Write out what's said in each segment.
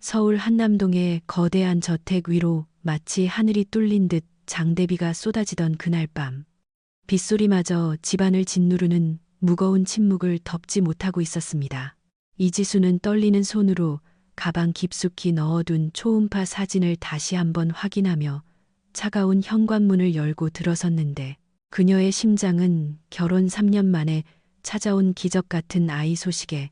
서울 한남동의 거대한 저택 위로 마치 하늘이 뚫린 듯 장대비가 쏟아지던 그날 밤. 빗소리마저 집안을 짓누르는 무거운 침묵을 덮지 못하고 있었습니다. 이지수는 떨리는 손으로 가방 깊숙이 넣어둔 초음파 사진을 다시 한번 확인하며 차가운 현관문을 열고 들어섰는데 그녀의 심장은 결혼 3년 만에 찾아온 기적 같은 아이 소식에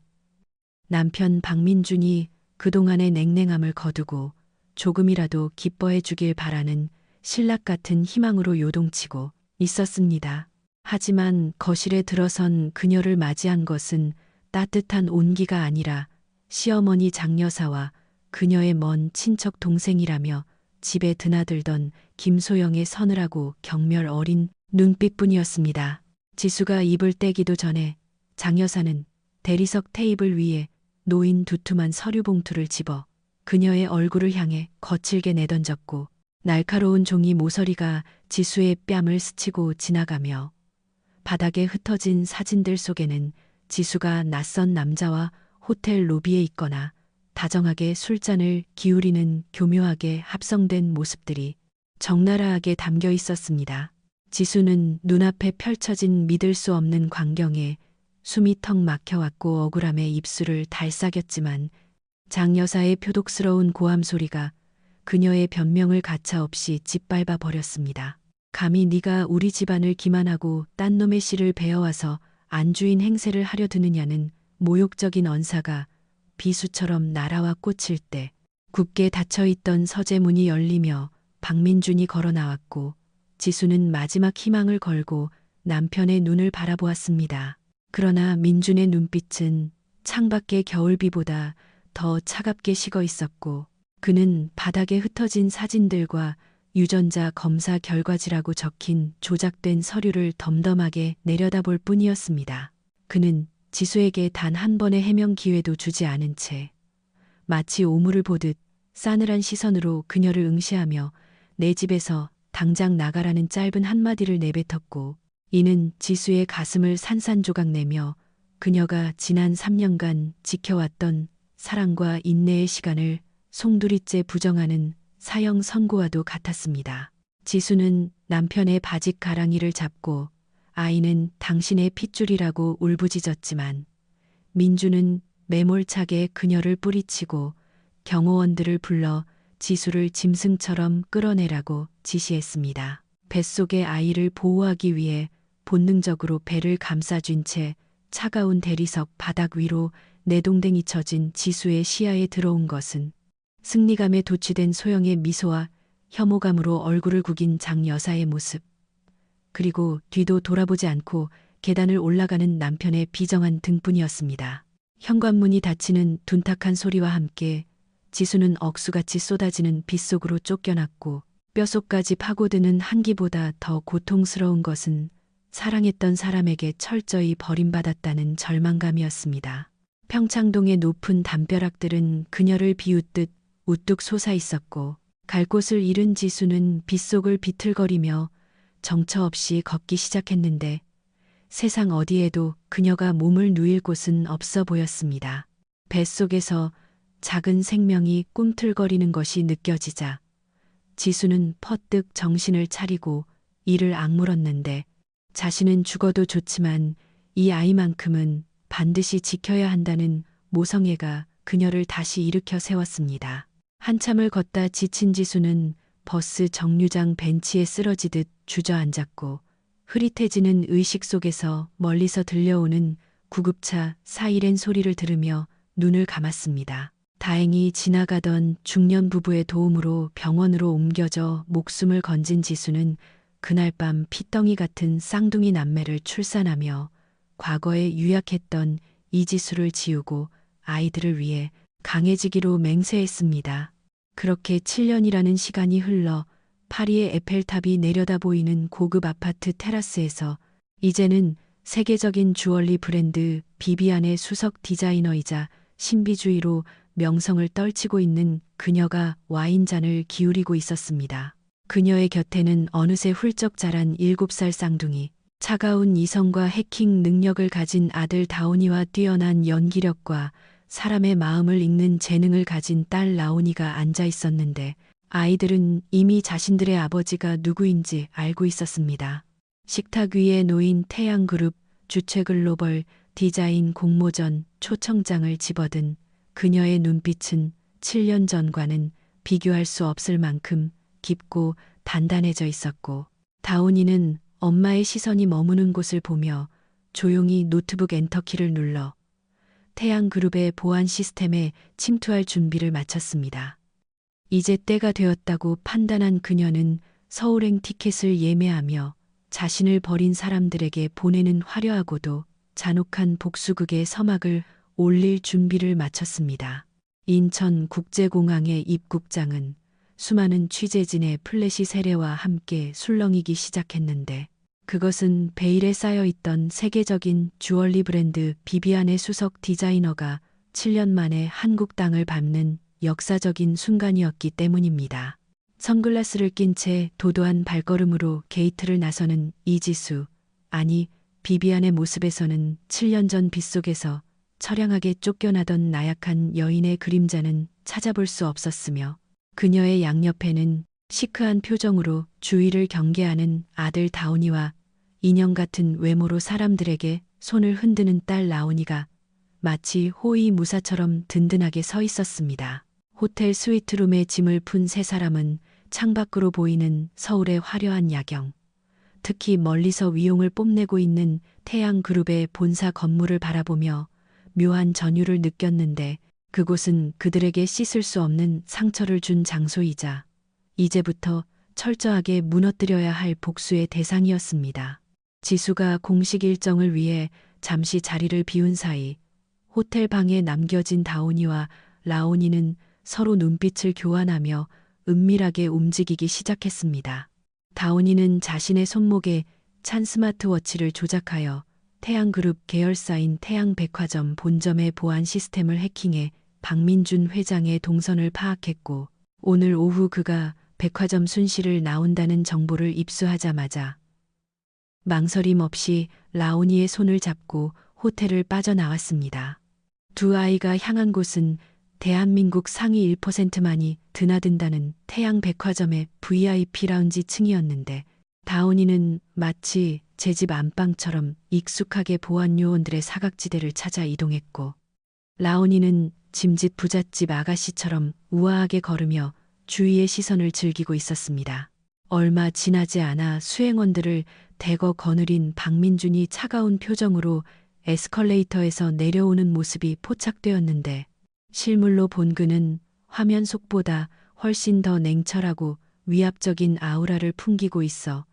남편 박민준이 그동안의 냉랭함을 거두고 조금이라도 기뻐해 주길 바라는 신락 같은 희망으로 요동치고 있었습니다. 하지만 거실에 들어선 그녀를 맞이한 것은 따뜻한 온기가 아니라 시어머니 장여사와 그녀의 먼 친척 동생이라며 집에 드나들던 김소영의 서늘하고 경멸 어린 눈빛뿐이었습니다. 지수가 입을 떼기도 전에 장여사는 대리석 테이블 위에 놓인 두툼한 서류 봉투를 집어 그녀의 얼굴을 향해 거칠게 내던졌고 날카로운 종이 모서리가 지수의 뺨을 스치고 지나가며 바닥에 흩어진 사진들 속에는 지수가 낯선 남자와 호텔 로비에 있거나 다정하게 술잔을 기울이는 교묘하게 합성된 모습들이 적나라하게 담겨 있었습니다. 지수는 눈앞에 펼쳐진 믿을 수 없는 광경에 숨이 턱 막혀왔고 억울함에 입술을 달싹였지만 장 여사의 표독스러운 고함 소리가 그녀의 변명을 가차없이 짓밟아 버렸습니다. 감히 네가 우리 집안을 기만하고 딴 놈의 씨를 베어와서 안주인 행세를 하려 드느냐는 모욕적인 언사가 비수처럼 날아와 꽂힐 때 굳게 닫혀있던 서재문이 열리며 박민준이 걸어 나왔고 지수는 마지막 희망을 걸고 남편의 눈을 바라보았습니다. 그러나 민준의 눈빛은 창밖의 겨울비보다 더 차갑게 식어 있었고 그는 바닥에 흩어진 사진들과 유전자 검사 결과지라고 적힌 조작된 서류를 덤덤하게 내려다볼 뿐이었습니다. 그는 지수에게 단 한 번의 해명 기회도 주지 않은 채 마치 오물을 보듯 싸늘한 시선으로 그녀를 응시하며 내 집에서 당장 나가라는 짧은 한마디를 내뱉었고 이는 지수의 가슴을 산산조각 내며 그녀가 지난 3년간 지켜왔던 사랑과 인내의 시간을 송두리째 부정하는 사형 선고와도 같았습니다. 지수는 남편의 바지 가랑이를 잡고 아이는 당신의 핏줄이라고 울부짖었지만 민주는 매몰차게 그녀를 뿌리치고 경호원들을 불러 지수를 짐승처럼 끌어내라고 지시했습니다. 뱃속의 아이를 보호하기 위해 본능적으로 배를 감싸쥔 채 차가운 대리석 바닥 위로 내동댕이 쳐진 지수의 시야에 들어온 것은 승리감에 도취된 소영의 미소와 혐오감으로 얼굴을 구긴 장 여사의 모습, 그리고 뒤도 돌아보지 않고 계단을 올라가는 남편의 비정한 등뿐이었습니다. 현관문이 닫히는 둔탁한 소리와 함께 지수는 억수같이 쏟아지는 빗속으로 쫓겨났고 뼛속까지 파고드는 한기보다 더 고통스러운 것은 사랑했던 사람에게 철저히 버림받았다는 절망감이었습니다. 평창동의 높은 담벼락들은 그녀를 비웃듯 우뚝 솟아 있었고 갈 곳을 잃은 지수는 빗속을 비틀거리며 정처 없이 걷기 시작했는데 세상 어디에도 그녀가 몸을 누일 곳은 없어 보였습니다. 뱃속에서 작은 생명이 꿈틀거리는 것이 느껴지자 지수는 퍼뜩 정신을 차리고 이를 악물었는데 자신은 죽어도 좋지만 이 아이만큼은 반드시 지켜야 한다는 모성애가 그녀를 다시 일으켜 세웠습니다. 한참을 걷다 지친 지수는 버스 정류장 벤치에 쓰러지듯 주저앉았고 흐릿해지는 의식 속에서 멀리서 들려오는 구급차 사이렌 소리를 들으며 눈을 감았습니다. 다행히 지나가던 중년 부부의 도움으로 병원으로 옮겨져 목숨을 건진 지수는 그날 밤 피덩이 같은 쌍둥이 남매를 출산하며 과거에 유약했던 이지수를 지우고 아이들을 위해 강해지기로 맹세했습니다. 그렇게 7년이라는 시간이 흘러 파리의 에펠탑이 내려다 보이는 고급 아파트 테라스에서 이제는 세계적인 주얼리 브랜드 비비안의 수석 디자이너이자 신비주의로 명성을 떨치고 있는 그녀가 와인잔을 기울이고 있었습니다. 그녀의 곁에는 어느새 훌쩍 자란 7살 쌍둥이, 차가운 이성과 해킹 능력을 가진 아들 다온이와 뛰어난 연기력과 사람의 마음을 읽는 재능을 가진 딸 라온이가 앉아 있었는데 아이들은 이미 자신들의 아버지가 누구인지 알고 있었습니다. 식탁 위에 놓인 태양그룹 주최글로벌 디자인 공모전 초청장을 집어든 그녀의 눈빛은 7년 전과는 비교할 수 없을 만큼 깊고 단단해져 있었고, 다온이는 엄마의 시선이 머무는 곳을 보며 조용히 노트북 엔터키를 눌러 태양그룹의 보안 시스템에 침투할 준비를 마쳤습니다. 이제 때가 되었다고 판단한 그녀는 서울행 티켓을 예매하며 자신을 버린 사람들에게 보내는 화려하고도 잔혹한 복수극의 서막을 올릴 준비를 마쳤습니다. 인천국제공항의 입국장은 수많은 취재진의 플래시 세례와 함께 술렁이기 시작했는데, 그것은 베일에 쌓여있던 세계적인 주얼리 브랜드 비비안의 수석 디자이너가 7년 만에 한국 땅을 밟는 역사적인 순간이었기 때문입니다. 선글라스를 낀 채 도도한 발걸음으로 게이트를 나서는 이지수, 아니 비비안의 모습에서는 7년 전 빗속에서 처량하게 쫓겨나던 나약한 여인의 그림자는 찾아볼 수 없었으며, 그녀의 양옆에는 시크한 표정으로 주위를 경계하는 아들 다온이와 인형 같은 외모로 사람들에게 손을 흔드는 딸 라온이가 마치 호위무사처럼 든든하게 서 있었습니다. 호텔 스위트룸에 짐을 푼 세 사람은 창밖으로 보이는 서울의 화려한 야경, 특히 멀리서 위용을 뽐내고 있는 태양그룹의 본사 건물을 바라보며 묘한 전율을 느꼈는데, 그곳은 그들에게 씻을 수 없는 상처를 준 장소이자 이제부터 철저하게 무너뜨려야 할 복수의 대상이었습니다. 지수가 공식 일정을 위해 잠시 자리를 비운 사이 호텔 방에 남겨진 다온이와 라온이는 서로 눈빛을 교환하며 은밀하게 움직이기 시작했습니다. 다온이는 자신의 손목에 찬 스마트워치를 조작하여 태양그룹 계열사인 태양백화점 본점의 보안 시스템을 해킹해 박민준 회장의 동선을 파악했고, 오늘 오후 그가 백화점 순실을 나온다는 정보를 입수하자마자 망설임 없이 라온이의 손을 잡고 호텔을 빠져나왔습니다. 두 아이가 향한 곳은 대한민국 상위 1%만이 드나든다는 태양백화점의 VIP 라운지 층이었는데, 다온이는 마치 제 집 안방처럼 익숙하게 보안 요원들의 사각지대를 찾아 이동했고, 라온이는 짐짓 부잣집 아가씨처럼 우아하게 걸으며 주위의 시선을 즐기고 있었습니다. 얼마 지나지 않아 수행원들을 대거 거느린 박민준이 차가운 표정으로 에스컬레이터에서 내려오는 모습이 포착되었는데, 실물로 본 그는 화면 속보다 훨씬 더 냉철하고 위압적인 아우라를 풍기고 있어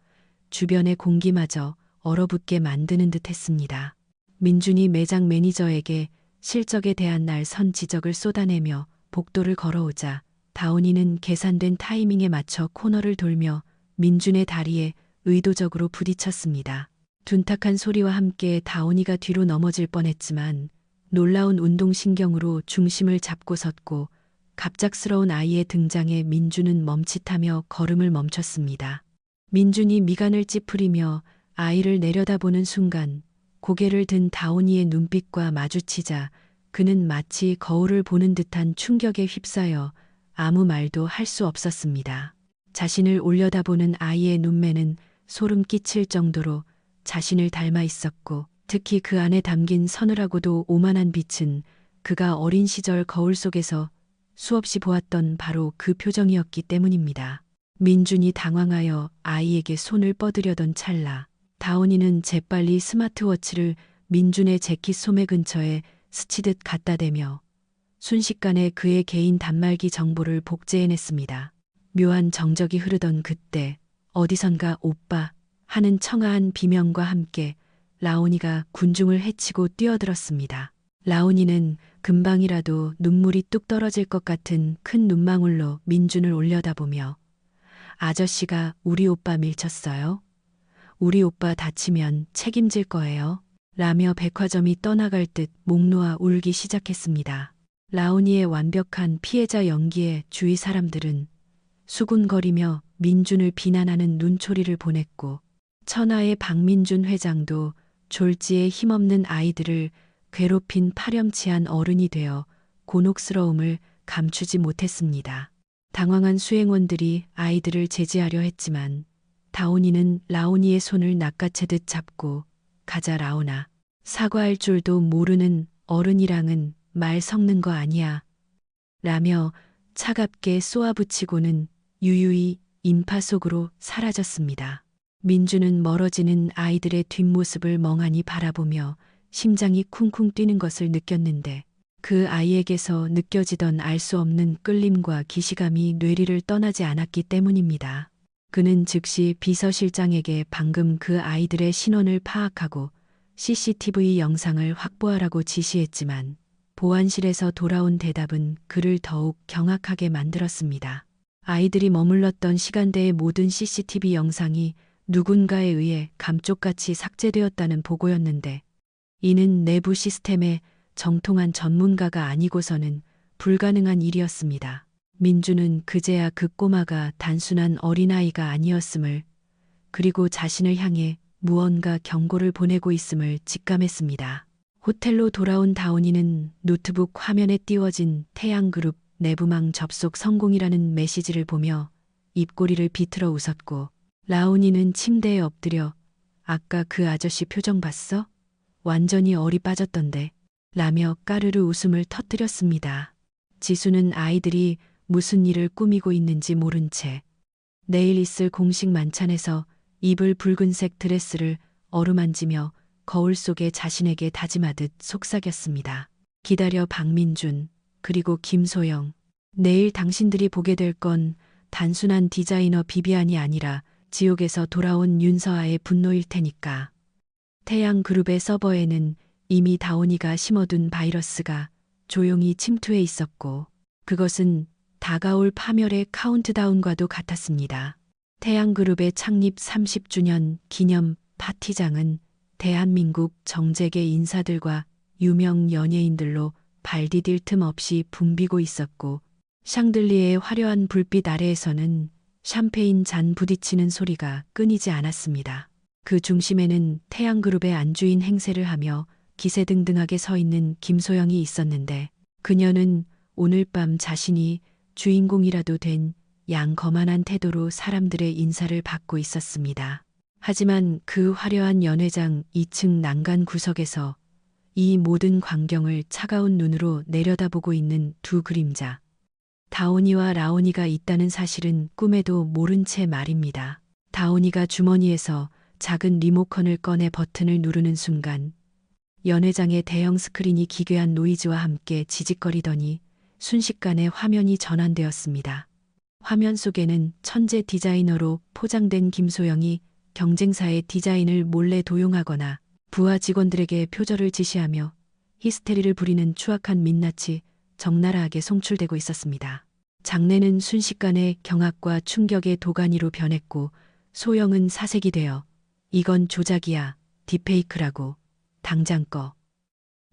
주변의 공기마저 얼어붙게 만드는 듯 했습니다. 민준이 매장 매니저에게 실적에 대한 날선 지적을 쏟아내며 복도를 걸어오자 다온이는 계산된 타이밍에 맞춰 코너를 돌며 민준의 다리에 의도적으로 부딪혔습니다. 둔탁한 소리와 함께 다온이가 뒤로 넘어질 뻔했지만 놀라운 운동신경으로 중심을 잡고 섰고, 갑작스러운 아이의 등장에 민준은 멈칫하며 걸음을 멈췄습니다. 민준이 미간을 찌푸리며 아이를 내려다보는 순간 고개를 든 다온이의 눈빛과 마주치자 그는 마치 거울을 보는 듯한 충격에 휩싸여 아무 말도 할 수 없었습니다. 자신을 올려다보는 아이의 눈매는 소름 끼칠 정도로 자신을 닮아 있었고, 특히 그 안에 담긴 서늘하고도 오만한 빛은 그가 어린 시절 거울 속에서 수없이 보았던 바로 그 표정이었기 때문입니다. 민준이 당황하여 아이에게 손을 뻗으려던 찰나 다온이는 재빨리 스마트워치를 민준의 재킷 소매 근처에 스치듯 갖다 대며 순식간에 그의 개인 단말기 정보를 복제해냈습니다. 묘한 정적이 흐르던 그때 어디선가 오빠 하는 청아한 비명과 함께 라온이가 군중을 헤치고 뛰어들었습니다. 라온이는 금방이라도 눈물이 뚝 떨어질 것 같은 큰 눈망울로 민준을 올려다보며 아저씨가 우리 오빠 밀쳤어요. 우리 오빠 다치면 책임질 거예요. 라며 백화점이 떠나갈 듯 목 놓아 울기 시작했습니다. 라온이의 완벽한 피해자 연기에 주위 사람들은 수군거리며 민준을 비난하는 눈초리를 보냈고, 천하의 박민준 회장도 졸지에 힘없는 아이들을 괴롭힌 파렴치한 어른이 되어 곤혹스러움을 감추지 못했습니다. 당황한 수행원들이 아이들을 제지하려 했지만 다온이는 라온이의 손을 낚아채듯 잡고 가자 라온아. 사과할 줄도 모르는 어른이랑은 말 섞는 거 아니야. 라며 차갑게 쏘아붙이고는 유유히 인파 속으로 사라졌습니다. 민주는 멀어지는 아이들의 뒷모습을 멍하니 바라보며 심장이 쿵쿵 뛰는 것을 느꼈는데 그 아이에게서 느껴지던 알 수 없는 끌림과 기시감이 뇌리를 떠나지 않았기 때문입니다. 그는 즉시 비서실장에게 방금 그 아이들의 신원을 파악하고 CCTV 영상을 확보하라고 지시했지만 보안실에서 돌아온 대답은 그를 더욱 경악하게 만들었습니다. 아이들이 머물렀던 시간대의 모든 CCTV 영상이 누군가에 의해 감쪽같이 삭제되었다는 보고였는데 이는 내부 시스템의 정통한 전문가가 아니고서는 불가능한 일이었습니다. 민주는 그제야 그 꼬마가 단순한 어린아이가 아니었음을 그리고 자신을 향해 무언가 경고를 보내고 있음을 직감했습니다. 호텔로 돌아온 다온이는 노트북 화면에 띄워진 태양그룹 내부망 접속 성공이라는 메시지를 보며 입꼬리를 비틀어 웃었고 라온이는 침대에 엎드려 아까 그 아저씨 표정 봤어? 완전히 얼이 빠졌던데 라며 까르르 웃음을 터뜨렸습니다. 지수는 아이들이 무슨 일을 꾸미고 있는지 모른 채 내일 있을 공식 만찬에서 입을 붉은색 드레스를 어루만지며 거울 속에 자신에게 다짐하듯 속삭였습니다. 기다려 박민준, 그리고 김소영. 내일 당신들이 보게 될 건 단순한 디자이너 비비안이 아니라 지옥에서 돌아온 윤서아의 분노일 테니까. 태양그룹의 서버에는 이미 다온이가 심어둔 바이러스가 조용히 침투해 있었고 그것은 다가올 파멸의 카운트다운과도 같았습니다. 태양그룹의 창립 30주년 기념 파티장은 대한민국 정재계 인사들과 유명 연예인들로 발 디딜 틈 없이 붐비고 있었고 샹들리에의 화려한 불빛 아래에서는 샴페인 잔 부딪히는 소리가 끊이지 않았습니다. 그 중심에는 태양그룹의 안주인 행세를 하며 기세등등하게 서 있는 김소영이 있었는데 그녀는 오늘 밤 자신이 주인공이라도 된 양거만한 태도로 사람들의 인사를 받고 있었습니다. 하지만 그 화려한 연회장 2층 난간 구석에서 이 모든 광경을 차가운 눈으로 내려다보고 있는 두 그림자. 다온이와 라온이가 있다는 사실은 꿈에도 모른 채 말입니다. 다온이가 주머니에서 작은 리모컨을 꺼내 버튼을 누르는 순간 연회장의 대형 스크린이 기괴한 노이즈와 함께 지직거리더니 순식간에 화면이 전환되었습니다. 화면 속에는 천재 디자이너로 포장된 김소영이 경쟁사의 디자인을 몰래 도용하거나 부하 직원들에게 표절을 지시하며 히스테리를 부리는 추악한 민낯이 적나라하게 송출되고 있었습니다. 장내는 순식간에 경악과 충격의 도가니로 변했고 소영은 사색이 되어 이건 조작이야, 딥페이크라고, 당장 꺼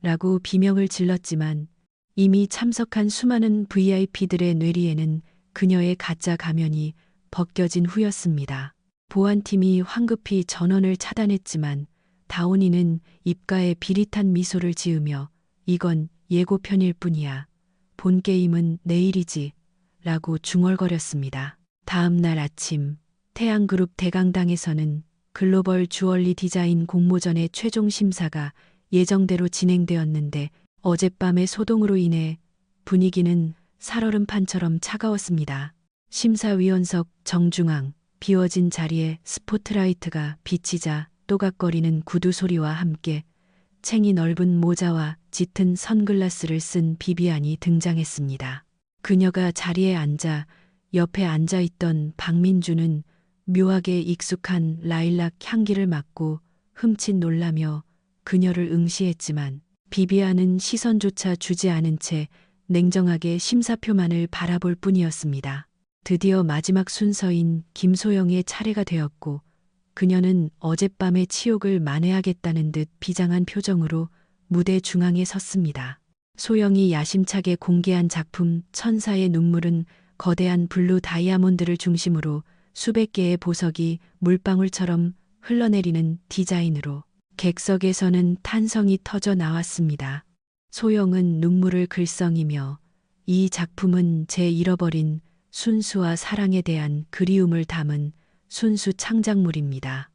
라고 비명을 질렀지만 이미 참석한 수많은 VIP들의 뇌리에는 그녀의 가짜 가면이 벗겨진 후였습니다. 보안팀이 황급히 전원을 차단했지만 다온이는 입가에 비릿한 미소를 지으며 이건 예고편일 뿐이야. 본 게임은 내일이지 라고 중얼거렸습니다. 다음 날 아침 태양그룹 대강당에서는 글로벌 주얼리 디자인 공모전의 최종 심사가 예정대로 진행되었는데 어젯밤의 소동으로 인해 분위기는 살얼음판처럼 차가웠습니다. 심사위원석 정중앙 비워진 자리에 스포트라이트가 비치자 또각거리는 구두 소리와 함께 챙이 넓은 모자와 짙은 선글라스를 쓴 비비안이 등장했습니다. 그녀가 자리에 앉아 옆에 앉아있던 박민주는 묘하게 익숙한 라일락 향기를 맡고 흠칫 놀라며 그녀를 응시했지만 비비안은 시선조차 주지 않은 채 냉정하게 심사표만을 바라볼 뿐이었습니다. 드디어 마지막 순서인 김소영의 차례가 되었고 그녀는 어젯밤의 치욕을 만회하겠다는 듯 비장한 표정으로 무대 중앙에 섰습니다. 소영이 야심차게 공개한 작품 천사의 눈물은 거대한 블루 다이아몬드를 중심으로 수백 개의 보석이 물방울처럼 흘러내리는 디자인으로 객석에서는 탄성이 터져 나왔습니다. 소영은 눈물을 글썽이며 이 작품은 제 잃어버린 순수와 사랑에 대한 그리움을 담은 순수 창작물입니다.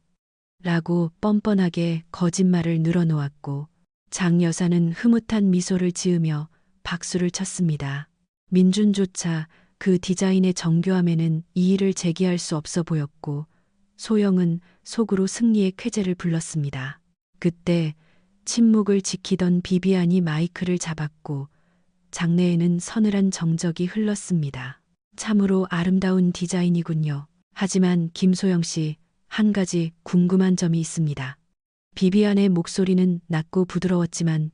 라고 뻔뻔하게 거짓말을 늘어놓았고 장 여사는 흐뭇한 미소를 지으며 박수를 쳤습니다. 민준조차 그 디자인의 정교함에는 이의를 제기할 수 없어 보였고 소영은 속으로 승리의 쾌재를 불렀습니다. 그때 침묵을 지키던 비비안이 마이크를 잡았고 장내에는 서늘한 정적이 흘렀습니다. 참으로 아름다운 디자인이군요. 하지만 김소영 씨, 한 가지 궁금한 점이 있습니다. 비비안의 목소리는 낮고 부드러웠지만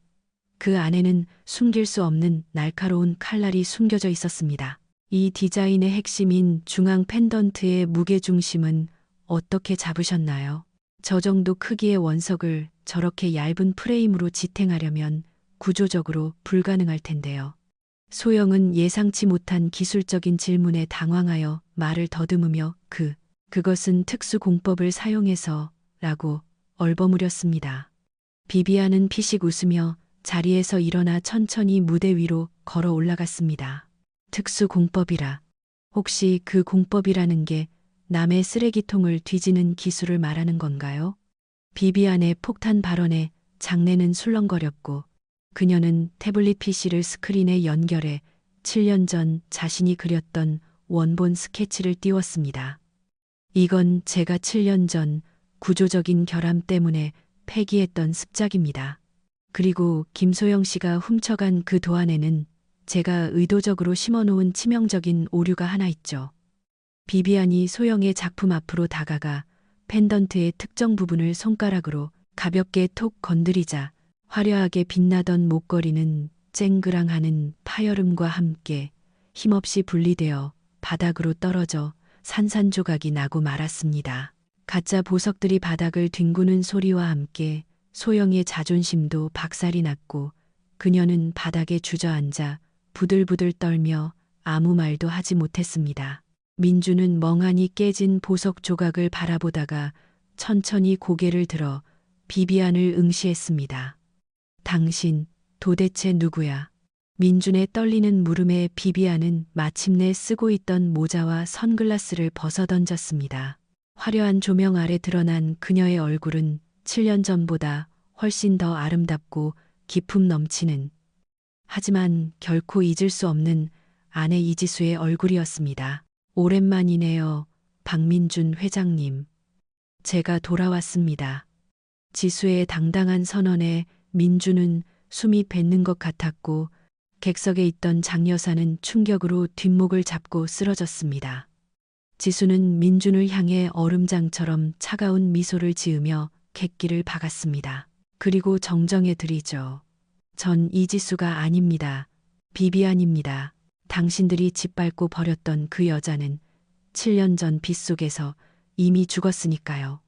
그 안에는 숨길 수 없는 날카로운 칼날이 숨겨져 있었습니다. 이 디자인의 핵심인 중앙 펜던트의 무게중심은 어떻게 잡으셨나요? 저 정도 크기의 원석을 저렇게 얇은 프레임으로 지탱하려면 구조적으로 불가능할 텐데요. 소영은 예상치 못한 기술적인 질문에 당황하여 말을 더듬으며 그것은 특수 공법을 사용해서 라고 얼버무렸습니다. 비비안은 피식 웃으며 자리에서 일어나 천천히 무대 위로 걸어 올라갔습니다. 특수 공법이라. 혹시 그 공법이라는 게 남의 쓰레기통을 뒤지는 기술을 말하는 건가요? 비비안의 폭탄 발언에 장내는 술렁거렸고 그녀는 태블릿 PC를 스크린에 연결해 7년 전 자신이 그렸던 원본 스케치를 띄웠습니다. 이건 제가 7년 전 구조적인 결함 때문에 폐기했던 습작입니다. 그리고 김소영 씨가 훔쳐간 그 도안에는 제가 의도적으로 심어놓은 치명적인 오류가 하나 있죠. 비비안이 소영의 작품 앞으로 다가가 펜던트의 특정 부분을 손가락으로 가볍게 톡 건드리자 화려하게 빛나던 목걸이는 쨍그랑하는 파열음과 함께 힘없이 분리되어 바닥으로 떨어져 산산조각이 나고 말았습니다. 가짜 보석들이 바닥을 뒹구는 소리와 함께 소영의 자존심도 박살이 났고 그녀는 바닥에 주저앉아 부들부들 떨며 아무 말도 하지 못했습니다. 민주는 멍하니 깨진 보석 조각을 바라보다가 천천히 고개를 들어 비비안을 응시했습니다. 당신 도대체 누구야? 민준의 떨리는 물음에 비비안은 마침내 쓰고 있던 모자와 선글라스를 벗어던졌습니다. 화려한 조명 아래 드러난 그녀의 얼굴은 7년 전보다 훨씬 더 아름답고 기품 넘치는, 하지만 결코 잊을 수 없는 아내 이지수의 얼굴이었습니다. 오랜만이네요, 박민준 회장님. 제가 돌아왔습니다. 지수의 당당한 선언에 민주는 숨이 뱉는 것 같았고 객석에 있던 장 여사는 충격으로 뒷목을 잡고 쓰러졌습니다. 지수는 민준을 향해 얼음장처럼 차가운 미소를 지으며 객기를 박았습니다. 그리고 정정해 드리죠. 전 이지수가 아닙니다. 비비안입니다. 당신들이 짓밟고 버렸던 그 여자는 7년 전 빗속에서 이미 죽었으니까요.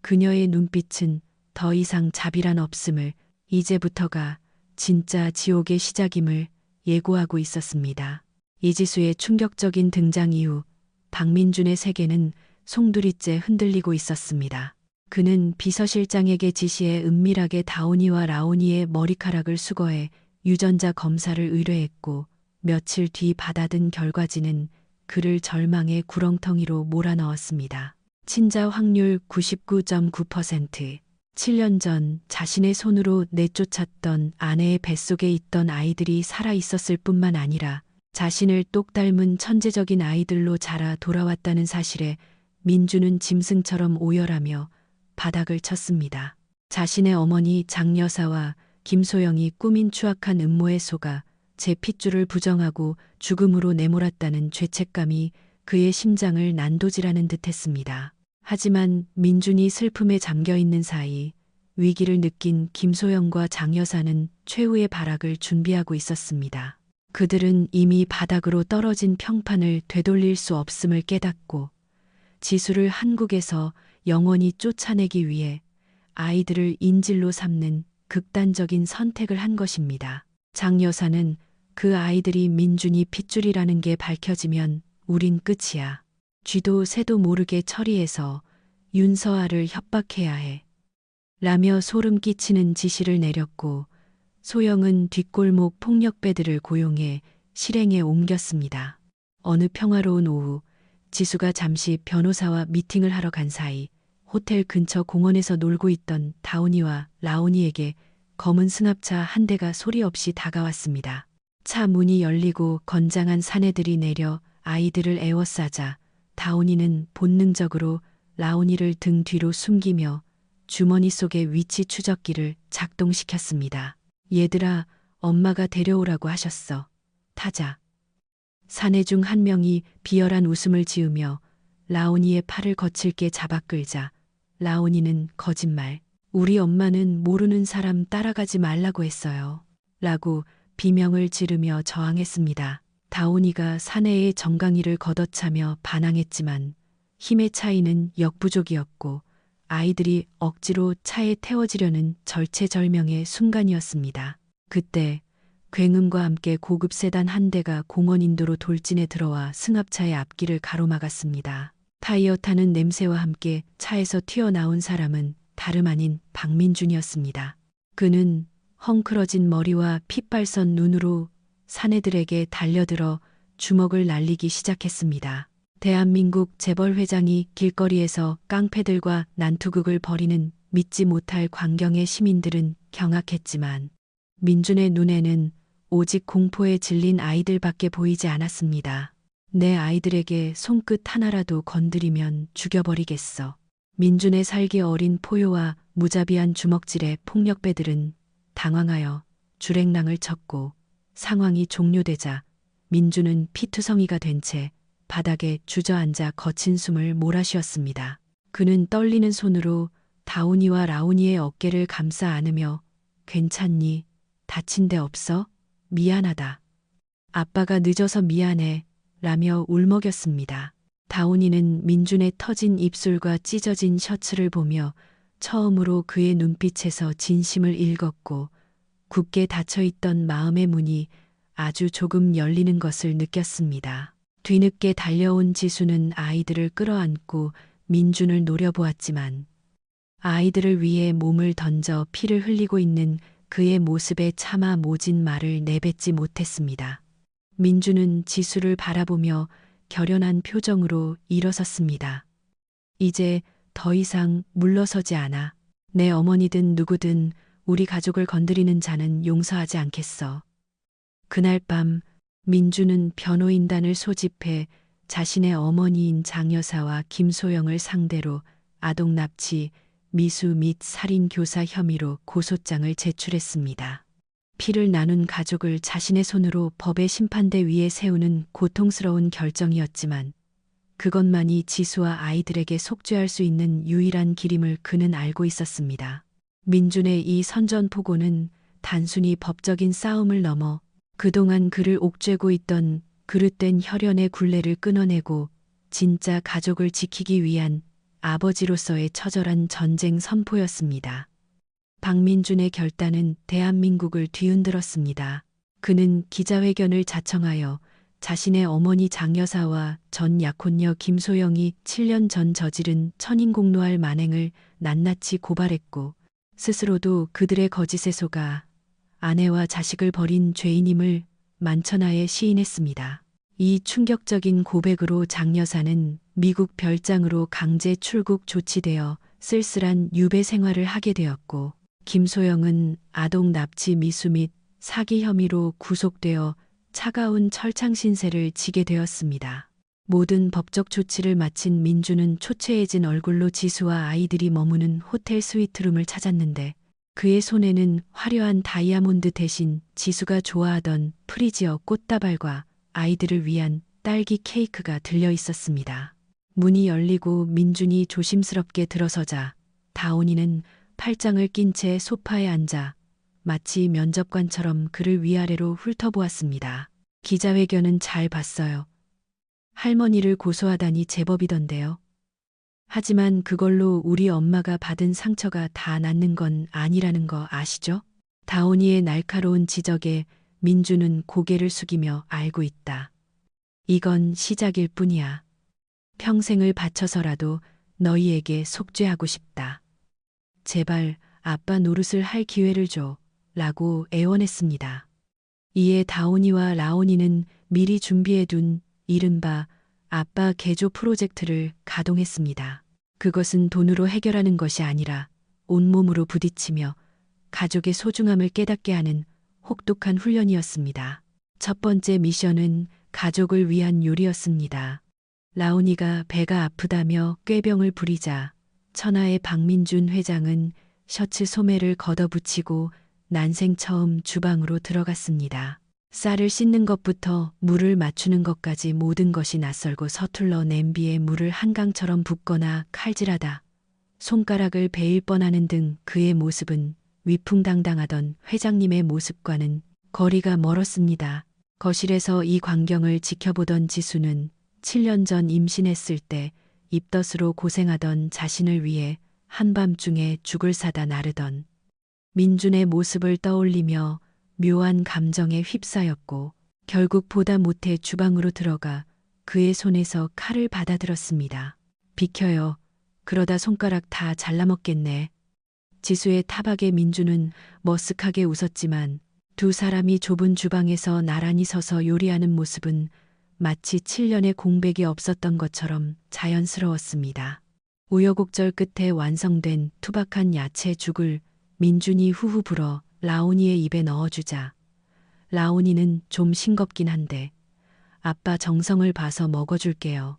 그녀의 눈빛은 더 이상 자비란 없음을, 이제부터가 진짜 지옥의 시작임을 예고하고 있었습니다. 이지수의 충격적인 등장 이후 박민준의 세계는 송두리째 흔들리고 있었습니다. 그는 비서실장에게 지시해 은밀하게 다오니와 라오니의 머리카락을 수거해 유전자 검사를 의뢰했고 며칠 뒤 받아든 결과지는 그를 절망의 구렁텅이로 몰아넣었습니다. 친자 확률 99.9%. 7년 전 자신의 손으로 내쫓았던 아내의 뱃속에 있던 아이들이 살아 있었을 뿐만 아니라 자신을 똑 닮은 천재적인 아이들로 자라 돌아왔다는 사실에 민주는 짐승처럼 오열하며 바닥을 쳤습니다. 자신의 어머니 장 여사와 김소영이 꾸민 추악한 음모에 속아 제 핏줄을 부정하고 죽음으로 내몰았다는 죄책감이 그의 심장을 난도질하는 듯했습니다. 하지만 민준이 슬픔에 잠겨 있는 사이 위기를 느낀 김소영과 장 여사는 최후의 발악을 준비하고 있었습니다. 그들은 이미 바닥으로 떨어진 평판을 되돌릴 수 없음을 깨닫고 지수를 한국에서 영원히 쫓아내기 위해 아이들을 인질로 삼는 극단적인 선택을 한 것입니다. 장 여사는 그 아이들이 민준이 핏줄이라는 게 밝혀지면 우린 끝이야. 쥐도 새도 모르게 처리해서 윤서아를 협박해야 해. 라며 소름 끼치는 지시를 내렸고 소영은 뒷골목 폭력배들을 고용해 실행에 옮겼습니다. 어느 평화로운 오후 지수가 잠시 변호사와 미팅을 하러 간 사이 호텔 근처 공원에서 놀고 있던 다운이와 라온이에게 검은 승합차 한 대가 소리 없이 다가왔습니다. 차 문이 열리고 건장한 사내들이 내려 아이들을 에워싸자 다운이는 본능적으로 라온이를 등 뒤로 숨기며 주머니 속의 위치 추적기를 작동시켰습니다. 얘들아, 엄마가 데려오라고 하셨어. 타자. 사내 중 한 명이 비열한 웃음을 지으며 라온이의 팔을 거칠게 잡아 끌자 라온이는 거짓말. 우리 엄마는 모르는 사람 따라가지 말라고 했어요. 라고 비명을 지르며 저항했습니다. 다온이가 사내의 정강이를 걷어차며 반항했지만 힘의 차이는 역부족이었고 아이들이 억지로 차에 태워지려는 절체절명의 순간이었습니다. 그때 굉음과 함께 고급 세단 한 대가 공원 인도로 돌진해 들어와 승합차의 앞길을 가로막았습니다. 타이어 타는 냄새와 함께 차에서 튀어나온 사람은 다름 아닌 박민준이었습니다. 그는 헝클어진 머리와 핏발선 눈으로 사내들에게 달려들어 주먹을 날리기 시작했습니다. 대한민국 재벌회장이 길거리에서 깡패들과 난투극을 벌이는 믿지 못할 광경에 시민들은 경악했지만 민준의 눈에는 오직 공포에 질린 아이들밖에 보이지 않았습니다. 내 아이들에게 손끝 하나라도 건드리면 죽여버리겠어. 민준의 살기 어린 포효와 무자비한 주먹질에 폭력배들은 당황하여 줄행랑을 쳤고 상황이 종료되자 민준은 피투성이가 된 채 바닥에 주저앉아 거친 숨을 몰아쉬었습니다. 그는 떨리는 손으로 다운이와 라온이의 어깨를 감싸 안으며 괜찮니? 다친 데 없어? 미안하다. 아빠가 늦어서 미안해. 라며 울먹였습니다. 다운이는 민준의 터진 입술과 찢어진 셔츠를 보며 처음으로 그의 눈빛에서 진심을 읽었고 굳게 닫혀있던 마음의 문이 아주 조금 열리는 것을 느꼈습니다. 뒤늦게 달려온 지수는 아이들을 끌어안고 민준을 노려보았지만 아이들을 위해 몸을 던져 피를 흘리고 있는 그의 모습에 차마 모진 말을 내뱉지 못했습니다. 민준은 지수를 바라보며 결연한 표정으로 일어섰습니다. 이제 더 이상 물러서지 않아. 내 어머니든 누구든 우리 가족을 건드리는 자는 용서하지 않겠어. 그날 밤 민준은 변호인단을 소집해 자신의 어머니인 장 여사와 김소영을 상대로 아동 납치, 미수 및 살인 교사 혐의로 고소장을 제출했습니다. 피를 나눈 가족을 자신의 손으로 법의 심판대 위에 세우는 고통스러운 결정이었지만 그것만이 지수와 아이들에게 속죄할 수 있는 유일한 길임을 그는 알고 있었습니다. 민준의 이 선전포고는 단순히 법적인 싸움을 넘어 그동안 그를 옥죄고 있던 그릇된 혈연의 굴레를 끊어내고 진짜 가족을 지키기 위한 아버지로서의 처절한 전쟁 선포였습니다. 박민준의 결단은 대한민국을 뒤흔들었습니다. 그는 기자회견을 자청하여 자신의 어머니 장 여사와 전 약혼녀 김소영이 7년 전 저지른 천인공노할 만행을 낱낱이 고발했고 스스로도 그들의 거짓에 속아 아내와 자식을 버린 죄인임을 만천하에 시인했습니다. 이 충격적인 고백으로 장 여사는 미국 별장으로 강제 출국 조치되어 쓸쓸한 유배 생활을 하게 되었고 김소영은 아동 납치 미수 및 사기 혐의로 구속되어 차가운 철창 신세를 지게 되었습니다. 모든 법적 조치를 마친 민준은 초췌해진 얼굴로 지수와 아이들이 머무는 호텔 스위트룸을 찾았는데 그의 손에는 화려한 다이아몬드 대신 지수가 좋아하던 프리지어 꽃다발과 아이들을 위한 딸기 케이크가 들려 있었습니다. 문이 열리고 민준이 조심스럽게 들어서자 다온이는 팔짱을 낀 채 소파에 앉아 마치 면접관처럼 그를 위아래로 훑어보았습니다. 기자회견은 잘 봤어요. 할머니를 고소하다니 제법이던데요. 하지만 그걸로 우리 엄마가 받은 상처가 다 낫는 건 아니라는 거 아시죠? 다온이의 날카로운 지적에 민준은 고개를 숙이며 알고 있다. 이건 시작일 뿐이야. 평생을 바쳐서라도 너희에게 속죄하고 싶다. 제발 아빠 노릇을 할 기회를 줘 라고 애원했습니다. 이에 다온이와 라온이는 미리 준비해둔 이른바 아빠 개조 프로젝트를 가동했습니다. 그것은 돈으로 해결하는 것이 아니라 온몸으로 부딪히며 가족의 소중함을 깨닫게 하는 혹독한 훈련이었습니다. 첫 번째 미션은 가족을 위한 요리였습니다. 라온이가 배가 아프다며 꾀병을 부리자 천하의 박민준 회장은 셔츠 소매를 걷어붙이고 난생 처음 주방으로 들어갔습니다. 쌀을 씻는 것부터 물을 맞추는 것까지 모든 것이 낯설고 서툴러 냄비에 물을 한강처럼 붓거나 칼질하다 손가락을 베일 뻔하는 등 그의 모습은 위풍당당하던 회장님의 모습과는 거리가 멀었습니다. 거실에서 이 광경을 지켜보던 지수는 7년 전 임신했을 때 입덧으로 고생하던 자신을 위해 한밤중에 죽을 사다 나르던 민준의 모습을 떠올리며 묘한 감정에 휩싸였고 결국 보다 못해 주방으로 들어가 그의 손에서 칼을 받아들었습니다. 비켜요. 그러다 손가락 다 잘라먹겠네. 지수의 타박에 민준은 머쓱하게 웃었지만 두 사람이 좁은 주방에서 나란히 서서 요리하는 모습은 마치 7년의 공백이 없었던 것처럼 자연스러웠습니다. 우여곡절 끝에 완성된 투박한 야채죽을 민준이 후후 불어 라온이의 입에 넣어주자 라온이는 좀 싱겁긴 한데 아빠 정성을 봐서 먹어줄게요.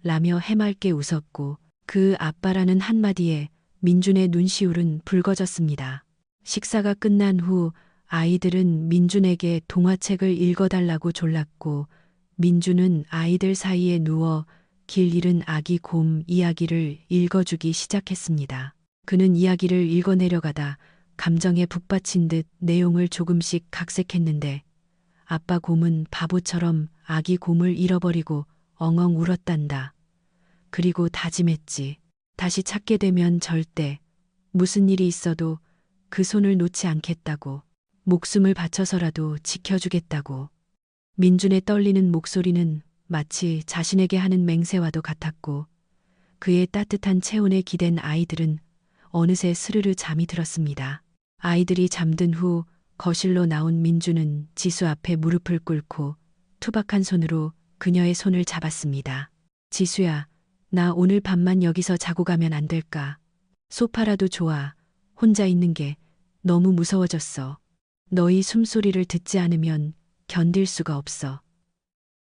라며 해맑게 웃었고 그 아빠라는 한마디에 민준의 눈시울은 붉어졌습니다. 식사가 끝난 후 아이들은 민준에게 동화책을 읽어달라고 졸랐고 민준은 아이들 사이에 누워 길 잃은 아기 곰 이야기를 읽어주기 시작했습니다. 그는 이야기를 읽어내려가다 감정에 북받친 듯 내용을 조금씩 각색했는데 아빠 곰은 바보처럼 아기 곰을 잃어버리고 엉엉 울었단다. 그리고 다짐했지. 다시 찾게 되면 절대 무슨 일이 있어도 그 손을 놓지 않겠다고. 목숨을 바쳐서라도 지켜주겠다고. 민준의 떨리는 목소리는 마치 자신에게 하는 맹세와도 같았고 그의 따뜻한 체온에 기댄 아이들은 어느새 스르르 잠이 들었습니다. 아이들이 잠든 후 거실로 나온 민준은 지수 앞에 무릎을 꿇고 투박한 손으로 그녀의 손을 잡았습니다. 지수야, 나 오늘 밤만 여기서 자고 가면 안 될까? 소파라도 좋아. 혼자 있는 게 너무 무서워졌어. 너희 숨소리를 듣지 않으면 견딜 수가 없어.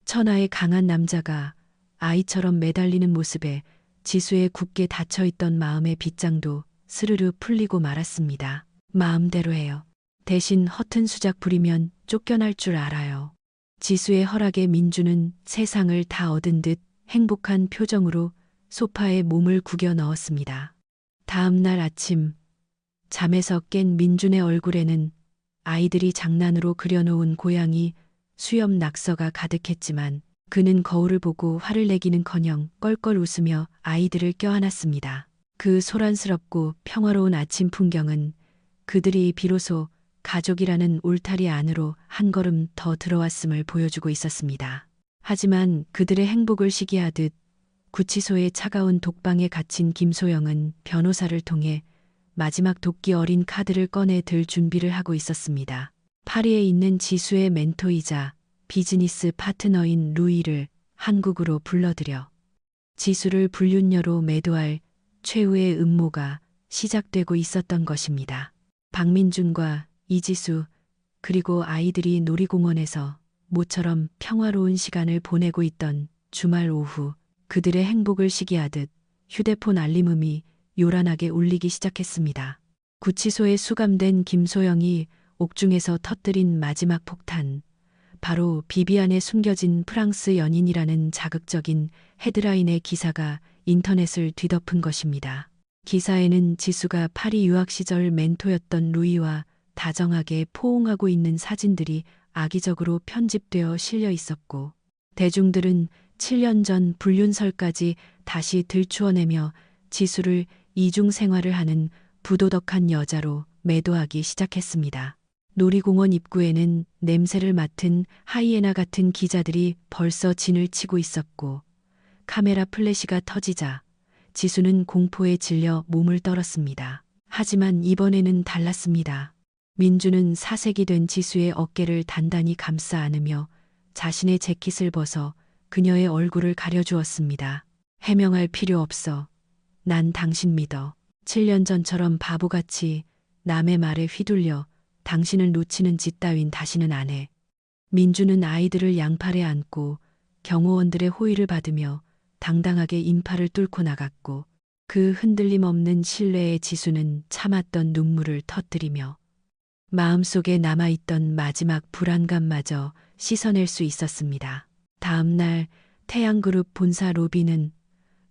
천하의 강한 남자가 아이처럼 매달리는 모습에 지수의 굳게 닫혀있던 마음의 빗장도 스르르 풀리고 말았습니다. 마음대로 해요. 대신 허튼 수작 부리면 쫓겨날 줄 알아요. 지수의 허락에 민주는 세상을 다 얻은 듯 행복한 표정으로 소파에 몸을 구겨 넣었습니다. 다음 날 아침 잠에서 깬 민준의 얼굴에는 아이들이 장난으로 그려놓은 고양이 수염 낙서가 가득했지만 그는 거울을 보고 화를 내기는커녕 껄껄 웃으며 아이들을 껴안았습니다. 그 소란스럽고 평화로운 아침 풍경은 그들이 비로소 가족이라는 울타리 안으로 한 걸음 더 들어왔음을 보여주고 있었습니다. 하지만 그들의 행복을 시기하듯 구치소의 차가운 독방에 갇힌 김소영은 변호사를 통해 마지막 도끼 어린 카드를 꺼내 들 준비를 하고 있었습니다. 파리에 있는 지수의 멘토이자 비즈니스 파트너인 루이를 한국으로 불러들여 지수를 불륜녀로 매도할 최후의 음모가 시작되고 있었던 것입니다. 박민준과 이지수 그리고 아이들이 놀이공원에서 모처럼 평화로운 시간을 보내고 있던 주말 오후 그들의 행복을 시기하듯 휴대폰 알림음이 요란하게 울리기 시작했습니다. 구치소에 수감된 김소영이 옥중에서 터뜨린 마지막 폭탄, 바로 비비안에 숨겨진 프랑스 연인이라는 자극적인 헤드라인의 기사가 인터넷을 뒤덮은 것입니다. 기사에는 지수가 파리 유학 시절 멘토였던 루이와 다정하게 포옹하고 있는 사진들이 악의적으로 편집되어 실려 있었고 대중들은 7년 전 불륜설까지 다시 들추어내며 지수를 이중 생활을 하는 부도덕한 여자로 매도하기 시작했습니다. 놀이공원 입구에는 냄새를 맡은 하이에나 같은 기자들이 벌써 진을 치고 있었고 카메라 플래시가 터지자 지수는 공포에 질려 몸을 떨었습니다. 하지만 이번에는 달랐습니다. 민주는 사색이 된 지수의 어깨를 단단히 감싸 안으며 자신의 재킷을 벗어 그녀의 얼굴을 가려주었습니다. 해명할 필요 없어. 난 당신 믿어. 7년 전처럼 바보같이 남의 말에 휘둘려 당신을 놓치는 짓 따윈 다시는 안 해. 민주는 아이들을 양팔에 안고 경호원들의 호의를 받으며 당당하게 인파를 뚫고 나갔고 그 흔들림 없는 신뢰의 지수는 참았던 눈물을 터뜨리며 마음속에 남아있던 마지막 불안감마저 씻어낼 수 있었습니다. 다음 날 태양그룹 본사 로비는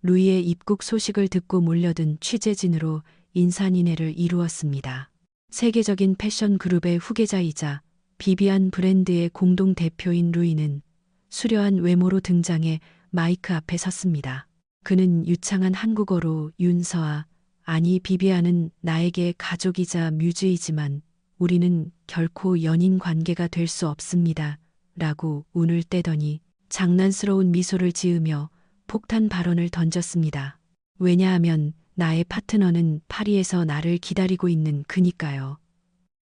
루이의 입국 소식을 듣고 몰려든 취재진으로 인산인해를 이루었습니다. 세계적인 패션 그룹의 후계자이자 비비안 브랜드의 공동 대표인 루이는 수려한 외모로 등장해 마이크 앞에 섰습니다. 그는 유창한 한국어로 윤서아, 아니 비비안은 나에게 가족이자 뮤즈이지만 우리는 결코 연인 관계가 될 수 없습니다. 라고 운을 떼더니 장난스러운 미소를 지으며 폭탄 발언을 던졌습니다. 왜냐하면 나의 파트너는 파리에서 나를 기다리고 있는 그니까요.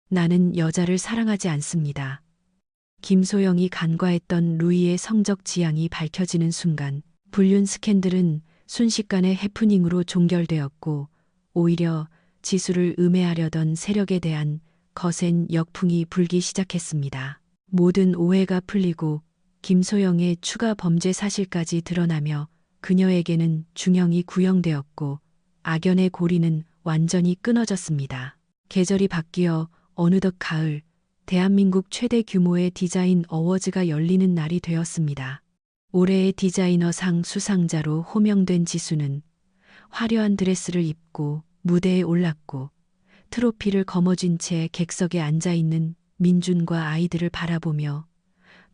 나는 여자를 사랑하지 않습니다. 김소영이 간과했던 루이의 성적 지향이 밝혀지는 순간 불륜 스캔들은 순식간에 해프닝으로 종결되었고 오히려 지수를 음해하려던 세력에 대한 거센 역풍이 불기 시작했습니다. 모든 오해가 풀리고 김소영의 추가 범죄 사실까지 드러나며 그녀에게는 중형이 구형되었고 악연의 고리는 완전히 끊어졌습니다. 계절이 바뀌어 어느덧 가을, 대한민국 최대 규모의 디자인 어워즈가 열리는 날이 되었습니다. 올해의 디자이너상 수상자로 호명된 지수는 화려한 드레스를 입고 무대에 올랐고 트로피를 거머쥔 채 객석에 앉아있는 민준과 아이들을 바라보며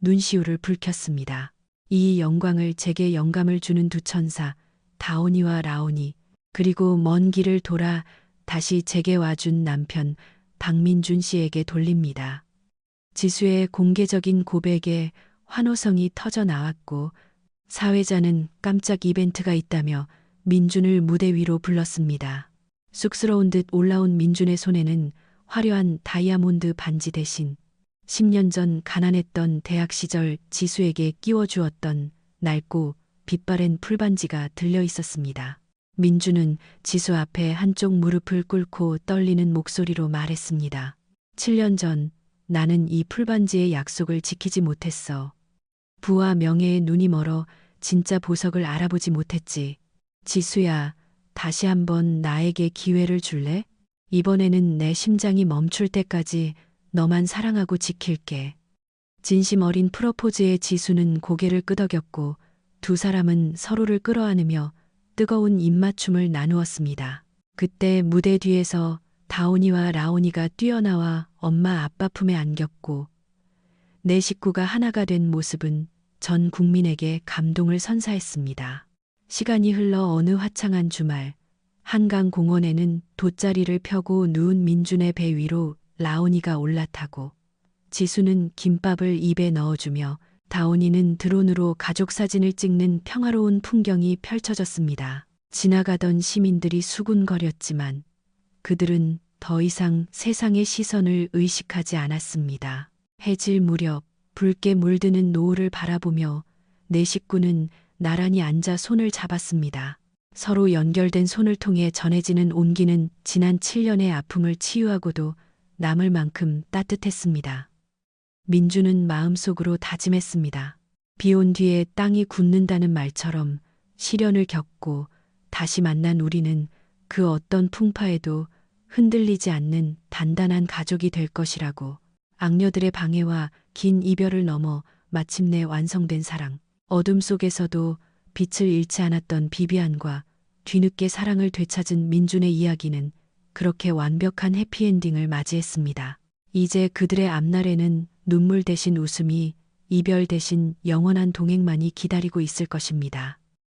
눈시울을 붉혔습니다. 이 영광을 제게 영감을 주는 두 천사, 다온이와 라온이, 그리고 먼 길을 돌아 다시 제게 와준 남편 박민준 씨에게 돌립니다. 지수의 공개적인 고백에 환호성이 터져 나왔고 사회자는 깜짝 이벤트가 있다며 민준을 무대 위로 불렀습니다. 쑥스러운 듯 올라온 민준의 손에는 화려한 다이아몬드 반지 대신 10년 전 가난했던 대학 시절 지수에게 끼워주었던 낡고 빛바랜 풀반지가 들려 있었습니다. 민준은 지수 앞에 한쪽 무릎을 꿇고 떨리는 목소리로 말했습니다. 7년 전 나는 이 풀반지의 약속을 지키지 못했어. 부와 명예에 눈이 멀어 진짜 보석을 알아보지 못했지. 지수야, 다시 한번 나에게 기회를 줄래? 이번에는 내 심장이 멈출 때까지 너만 사랑하고 지킬게. 진심 어린 프로포즈에 지수는 고개를 끄덕였고 두 사람은 서로를 끌어안으며 뜨거운 입맞춤을 나누었습니다. 그때 무대 뒤에서 다온이와 라온이가 뛰어나와 엄마 아빠 품에 안겼고 내 식구가 하나가 된 모습은 전 국민에게 감동을 선사했습니다. 시간이 흘러 어느 화창한 주말, 한강 공원에는 돗자리를 펴고 누운 민준의 배 위로 라온이가 올라타고 지수는 김밥을 입에 넣어주며 다온이는 드론으로 가족 사진을 찍는 평화로운 풍경이 펼쳐졌습니다. 지나가던 시민들이 수군거렸지만 그들은 더 이상 세상의 시선을 의식하지 않았습니다. 해질 무렵 붉게 물드는 노을을 바라보며 내 식구는 나란히 앉아 손을 잡았습니다. 서로 연결된 손을 통해 전해지는 온기는 지난 7년의 아픔을 치유하고도 남을 만큼 따뜻했습니다. 민주는 마음속으로 다짐했습니다. 비온 뒤에 땅이 굳는다는 말처럼 시련을 겪고 다시 만난 우리는 그 어떤 풍파에도 흔들리지 않는 단단한 가족이 될 것이라고. 악녀들의 방해와 긴 이별을 넘어 마침내 완성된 사랑. 어둠 속에서도 빛을 잃지 않았던 비비안과 뒤늦게 사랑을 되찾은 민준의 이야기는 그렇게 완벽한 해피엔딩을 맞이했습니다. 이제 그들의 앞날에는 눈물 대신 웃음이, 이별 대신 영원한 동행만이 기다리고 있을 것입니다.